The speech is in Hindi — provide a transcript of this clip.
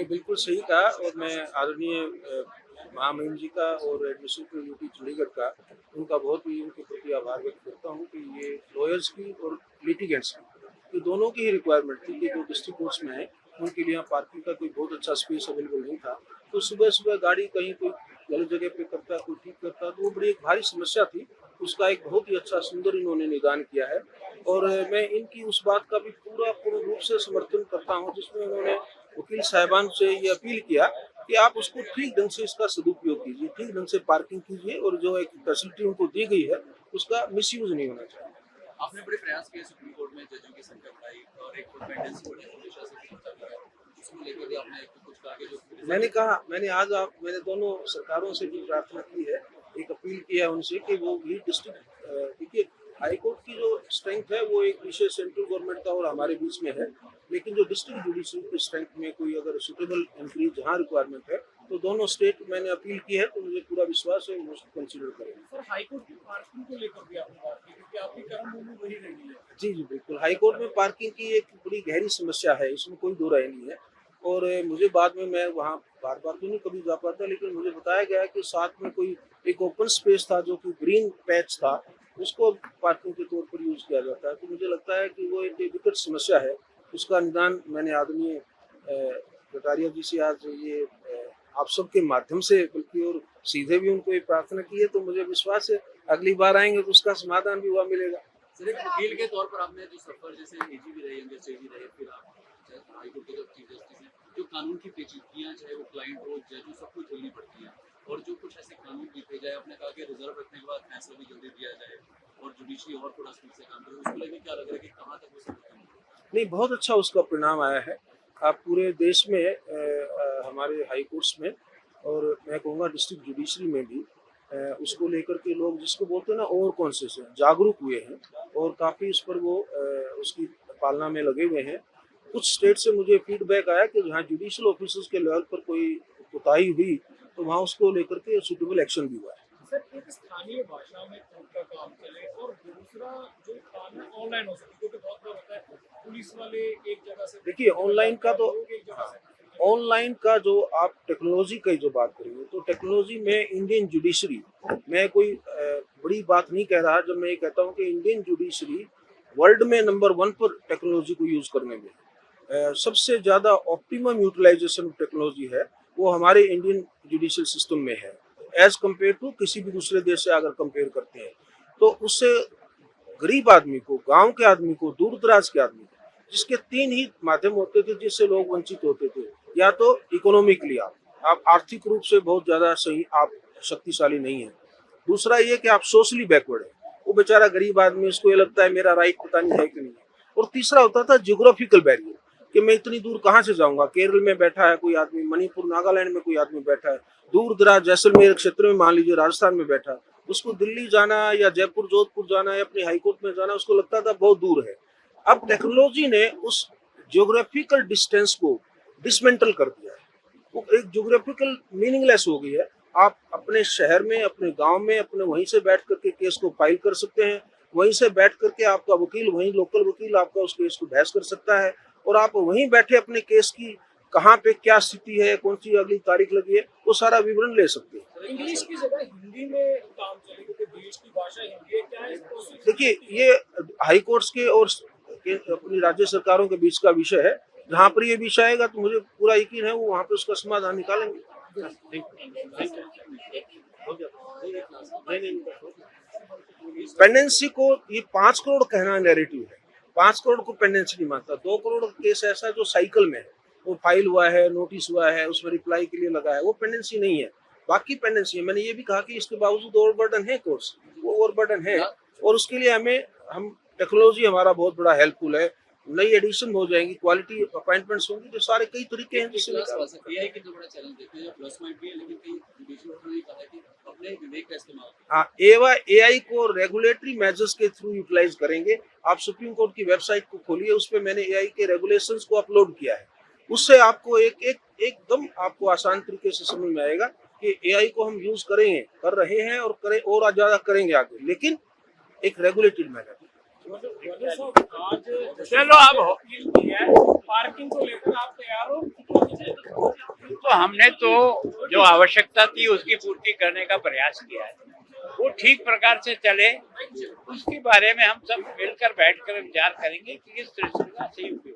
बिल्कुल सही कहा और मैं आदरणीय महामहिम जी का और एडमिनिस्ट्रेटिव यूटी चंडीगढ़ का उनका बहुत ही उनके प्रति आभार व्यक्त करता हूँ कि ये लॉयर्स की और लिटिगेंट्स की ये दोनों की ही रिक्वायरमेंट थी कि जो डिस्ट्रिक्ट कोर्ट्स में है उनके लिए यहाँ पार्किंग का कोई बहुत अच्छा स्पेस अवेलेबल नहीं था। तो सुबह सुबह गाड़ी कहीं कोई गलत जगह पे करता, कोई ठीक करता, तो वो बड़ी एक भारी समस्या थी। उसका एक बहुत ही अच्छा सुंदर इन्होंने निदान किया है और मैं इनकी उस बात का भी पूर्ण रूप से समर्थन करता हूँ जिसमें उन्होंने वकील साहिबान से ये अपील किया कि आप उसको ठीक ढंग से इसका सदुपयोग कीजिए, ठीक ढंग से पार्किंग कीजिए और जो एक फैसिलिटी उनको दी गई है उसका मिसयूज नहीं होना चाहिए। आपने बड़े प्रयास किए सुप्रीम कोर्ट में जजों की संख्या बढ़ाई और एक पेंडेंसी बढ़ी हमेशा से चलता रहा है, उसको लेकर भी आपने कुछ कहा कि जो मैंने दोनों सरकारों से भी प्रार्थना की है, एक अपील की है उनसे कि वो भी डिस्ट्रिक्ट देखिए हाईकोर्ट की जो स्ट्रेंथ है वो एक विषय सेंट्रल गवर्नमेंट का और हमारे बीच में है, लेकिन जो डिस्ट्रिक्ट जुडिशरी की स्ट्रेंथ में कोई अगर सुटेबल इंक्रीज जहाँ रिक्वायरमेंट है तो दोनों स्टेट मैंने अपील की है, तो मुझे पूरा विश्वास है वो उसको कंसिडर करेंगे। सर हाईकोर्ट की पार्किंग को लेकर भी आपने बात की क्योंकि आपकी कर्मभूमि वही रही है। जी बिल्कुल, हाईकोर्ट में पार्किंग की एक बड़ी गहरी समस्या है, इसमें कोई दो राय नहीं है और मुझे बाद में मैं वहाँ बार बार तो नहीं कभी जा पाता, लेकिन मुझे बताया गया कि साथ में कोई एक ओपन स्पेस था जो कि ग्रीन पैच था, उसको पार्किंग के तौर पर यूज किया जाता है। तो मुझे लगता है कि वो एक विकट समस्या है, उसका निदान मैंने आदरणीय कटारिया जी से आज ये आप सबके माध्यम से बल्कि और सीधे भी उनको ये प्रार्थना की है, तो मुझे विश्वास है अगली बार आएंगे तो उसका समाधान भी हुआ मिलेगा। सर एक वकील के तौर पर आपने जो सफर जैसे एजी भी रहे होंगे, एजी रहे, फिर आप हाईकोर्ट के जब चीफ जस्टिस हैं, जो कानून की पेचीदगियां चाहे वो क्लाइंट हो जज हो सबको झेलनी पड़ती है और जो कुछ ऐसे कानून लिखे जाए, आपने कहा कि रिजर्व रखने के बाद फैसला भी जल्दी दिया जाए और जुडिशरी और थोड़ा स्पीड से काम करे, उसको लेकर क्या लग रहा है कि कहाँ तक वो समझते नहीं, बहुत अच्छा उसका परिणाम आया है। आप पूरे देश में हमारे हाई कोर्ट्स में और मैं कहूँगा डिस्ट्रिक्ट जुडिशरी में भी उसको लेकर के लोग जिसको बोलते हैं ना ओवर कॉन्शियस है, जागरूक हुए हैं और काफ़ी इस पर वो उसकी पालना में लगे हुए हैं। कुछ स्टेट से मुझे फीडबैक आया कि जहाँ जुडिशियल ऑफिसर्स के लेवल पर कोई कोताही हुई तो वहाँ उसको लेकर के सूटेबल एक्शन भी हुआ है। सर एक स्थानीय भाषा में कोर्ट का काम चले और दूसरा जो काम है ऑनलाइन हो सके, क्योंकि बहुत बार होता है पुलिस वाले एक जगह से देखिए ऑनलाइन का जो आप टेक्नोलॉजी की जो बात करेंगे तो टेक्नोलॉजी में इंडियन जुडिशरी, मैं कोई बड़ी बात नहीं कह रहा जब मैं ये कहता हूँ कि इंडियन जुडिशरी वर्ल्ड में नंबर 1 पर टेक्नोलॉजी को यूज करने में सबसे ज़्यादा ऑप्टिमम यूटिलाइजेशन टेक्नोलॉजी है वो हमारे इंडियन जुडिशियल सिस्टम में है एज कम्पेयर टू किसी भी दूसरे देश से अगर कंपेयर करते हैं तो उससे गरीब आदमी को, गांव के आदमी को, दूर दराज के आदमी को, जिसके 3 ही माध्यम होते थे जिससे लोग वंचित होते थे, या तो इकोनॉमिकली आप आर्थिक रूप से बहुत ज़्यादा सही आप शक्तिशाली नहीं है, दूसरा ये कि आप सोशली बैकवर्ड है, वो बेचारा गरीब आदमी उसको ये लगता है मेरा राइट पता नहीं है कि नहीं, और तीसरा होता था जियोग्राफिकल बैरियर कि मैं इतनी दूर कहाँ से जाऊँगा, केरल में बैठा है कोई आदमी, मणिपुर नागालैंड में कोई आदमी बैठा है, दूर दराज जैसलमेर क्षेत्र में मान लीजिए राजस्थान में बैठा है, उसको दिल्ली जाना या जयपुर जोधपुर जाना या अपनी हाईकोर्ट में जाना उसको लगता था बहुत दूर है। अब टेक्नोलॉजी ने उस जियोग्राफिकल डिस्टेंस को डिसमेंटल कर दिया है, वो एक जियोग्राफिकल मीनिंगलेस हो गई है। आप अपने शहर में, अपने गांव में, अपने वहीं से बैठ करके केस को फाइल कर सकते हैं, वहीं से बैठ करके आपका वकील, वहीं लोकल वकील आपका उस केस को बहस कर सकता है और आप वहीं बैठे अपने केस की कहाँ पे क्या स्थिति है, कौन सी अगली तारीख लगी है, वो सारा विवरण ले सकते हैं। इंग्लिश की जगह हिंदी में काम चले क्योंकि देश की भाषा हिंदी है, क्या है? देखिए ये हाई कोर्ट्स के और अपनी राज्य सरकारों के बीच का विषय है, जहाँ पर ये विषय आएगा तो मुझे पूरा यकीन है वो वहाँ पे उसका समाधान निकालेंगे। पेंडेंसी को ये 5 करोड़ कहना नैरेटिव है, 5 करोड़ को पेंडेंसी नहीं मानता। 2 करोड़ केस ऐसा जो साइकिल में है, वो फाइल हुआ है, नोटिस हुआ है, उसमें रिप्लाई के लिए लगा है, वो पेंडेंसी नहीं है। बाकी पेंडेंसी है। मैंने ये भी कहा कि इसके बावजूद ओवरबर्डन है कोर्स, वो ओवरबर्डन है और उसके लिए हम टेक्नोलॉजी हमारा बहुत बड़ा हेल्पफुल है, नई एडिशन हो जाएंगी, क्वालिटी अपॉइंटमेंट्स होंगी, जो सारे कई तरीके हैं जिससे एआई की तो बड़ा चैलेंज देखते हैं, प्लस पॉइंट भी है लेकिन कई जुडिशियल ने कहा है कि अपने विवेक का इस्तेमाल। हाँ, एआई को रेगुलेटरी मेजर्स के थ्रू यूटिलाइज करेंगे। आप सुप्रीम कोर्ट की वेबसाइट को खोलिए, उस पर मैंने एआई के रेगुलेशंस को अपलोड किया है, उससे आपको एकदम आपको आसान तरीके से समझ में आएगा कि एआई को हम यूज करेंगे, कर रहे हैं और करें और ज्यादा करेंगे आगे, लेकिन एक रेगुलेटेड मैनर। चलो अब गया है, पार्किंग को लेकर आप तैयार हो? तो हमने तो जो आवश्यकता थी उसकी पूर्ति करने का प्रयास किया है, वो ठीक प्रकार से चले उसके बारे में हम सब मिलकर बैठकर विचार करेंगे कि किस तरह से सही उपयोग।